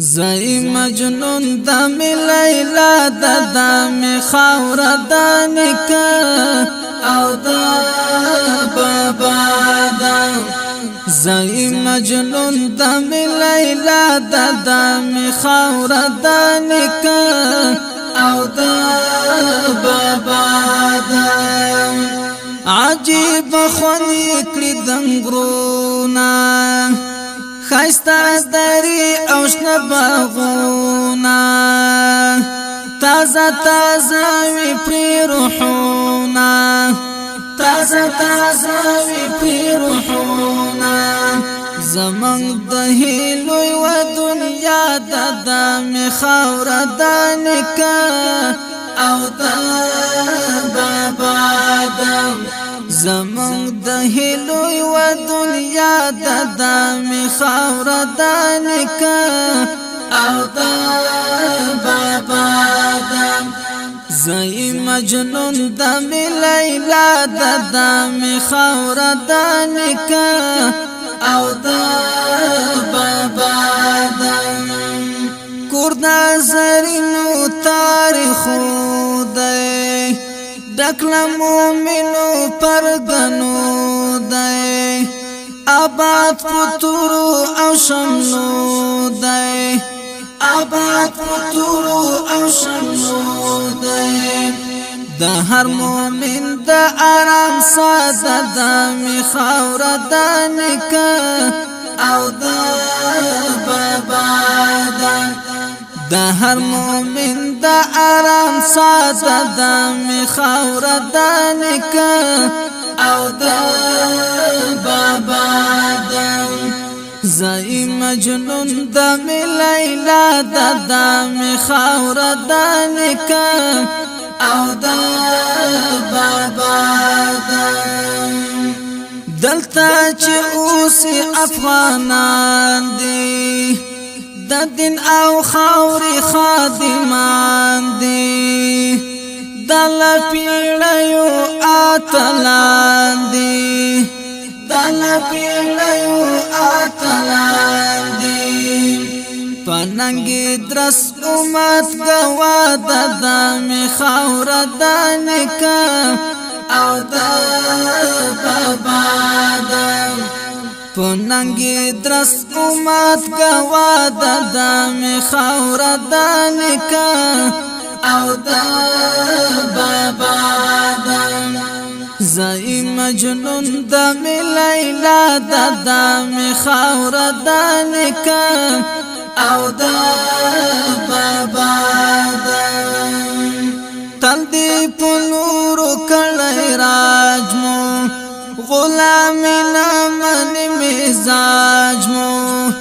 زئی مجنون د می لیلا د می خاور د نکا او د بابا د زئی مجنون د می لیلا د می خاور د نکا او د بابا د عجیب خونی کړی دنګرونا خایستا دری او شنه باغونا تازه تازه وی پری روحونا تازه تازه وی پری روحونا زمنګ د هیلوی و دنیا د می خاور د نکا او د بابا د زمنګ د هیلوی و دنیا د می خاور د نکا او د بابا د زئی مجنون د می لیلا د می خاور د نکا او د بابا د کور نظرینو تاریخو دی دکل مومنو پرگنو دی آباد پتورو او شمنو دی آباد پتورو او شمنو دی د هر مومن د آرام ساده د می خاور د نکا او د بابا د د هر مومن د آرام ساده د می خاور د نکا او د بابا د زئی مجنون د می لیلا د می خاور د نکا او د بابا د دلته چې اوس افغانان دي د دین او خاوري خادمان دي د لپیړیو اتلان دي د لپیړیو اتلان دي پننګي درس امت گوا د می خاور د نکا او د بابا د پننګي درس امت گوا د می خاور د نکا او د بابا د زئی مجنون د می لیلا د می خاور د نکا او د بابا د تل دی پلورو کړی راجمو غلامی نامن مزاج مو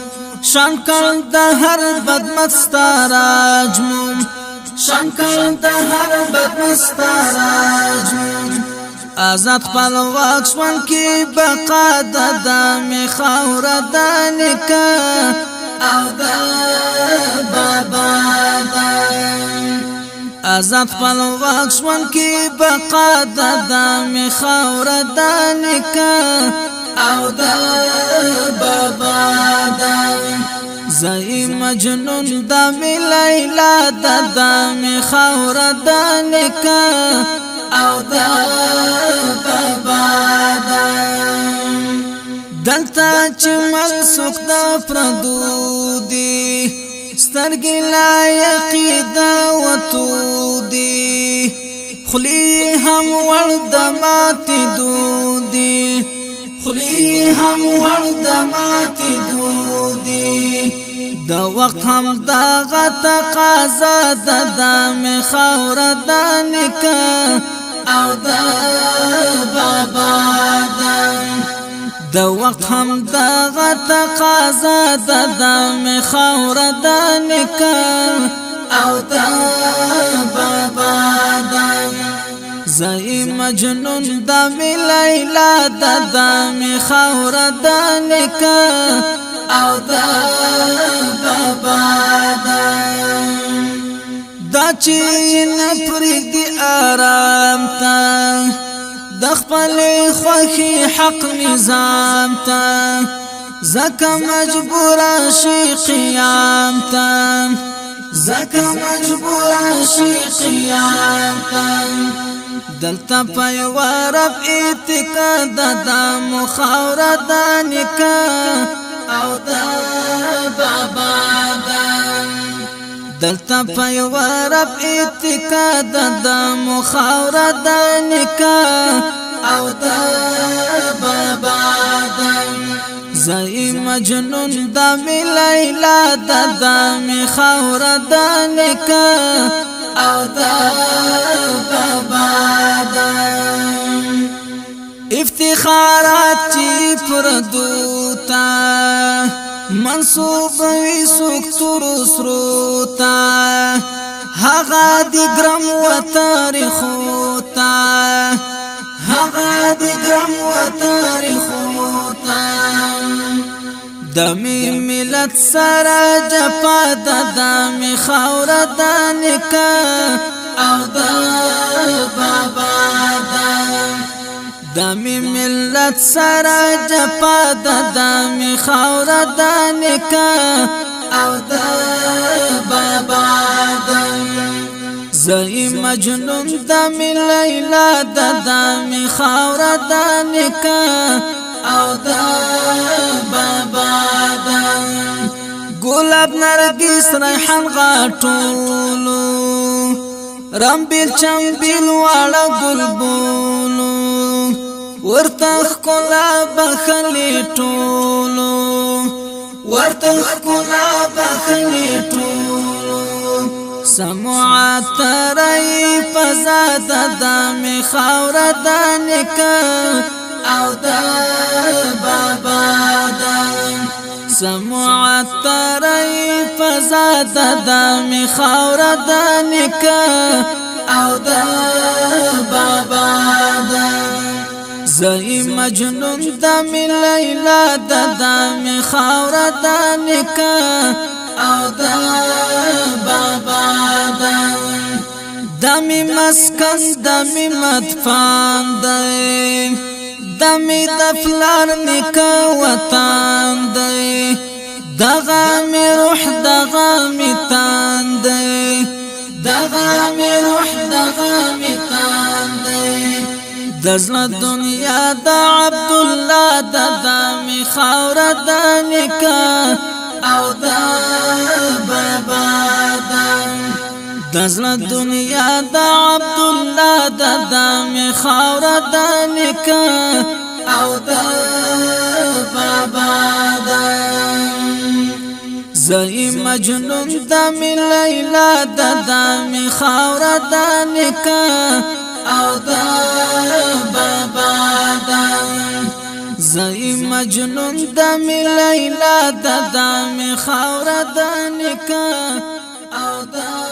شانکل د هر بدمستا راجمو شانکل د هر بدمستا راجمو آزاد خپل واکشمن کی بقا د می خاور د نکا او د بابا د آزاد خپل واکشمن کی بقا د می خاور د نکا او د بابا د زئی مجنون د می لیلا د می خاور د نکا او د بابا د دلته چې منسوخ د پردو دي سترګې لایقې د وتو دي خلی هم ور د ماتې دودي خلی هم ور د ماتې دودي د وخت هم دغه تقاضا د می خاور د نکا او د بابا د د وخت هم دغه تقاضا د می خاور د نکا او د بابا د زئی مجنون د می لیلا د می خاور د نکا او د بابا د دا چې نپرېږدي آرام ته د خپل خوښي حق نظام ته زکا مجبور شي قیام ته زکا مجبور شي قیام ته دلتا پای ورب اعتقاد دا مخاور دا نکا او دا بابا دا دلتا پای ورب اعتقاد دا مخاور دا نکا او دا بابا دا زئی مجنون دا می لیلا دا می خاور دا نکا او دا بابا دا افتخارات چی پردوتا منصوب وی سکتر سروتا هغا دی گرم و تاریخوتا هغا دی گرم و تاریخوتا دمی ملت سرا جپا دمی خور دانکا او دا بابا دا دمی ملت سرا جپا دمی خور دانکا او دا بابا دا زئی مجنون دمی لیلا دمی خور دانکا او دا بابا دا گلاب نرگس ریحان غاٹولو رمبیل چمبیل والا گلبولو ورتخ کلا بخلی ٹولو ورتخ کلا بخلی ټولو سمعات رای پزاد دمی خاور دانکا او دا بابا دا سمعات رای پزاد دمی خاور دانکا او دا بابا دا زئی مجنون دمی لیلا دمی خاور دانکا او دا بابا دا دمی مسکن دمی مدفان دی دمی دفلار نکا وطان دی دغامی روح دغامی تان دی دغامی روح دغامی تان دی دزل دنیا دا عبدالله دا دمی خاور دانکا او دا بابا دا دزل دنیا دا عبدالله دا دمی خاور دانکا او دا بابا دا زئی مجنون دمی لیلا دا دمی خاور دانکا او دا بابا دا زئی مجنون دمی لیلا دا دمی خاور دانکا او دا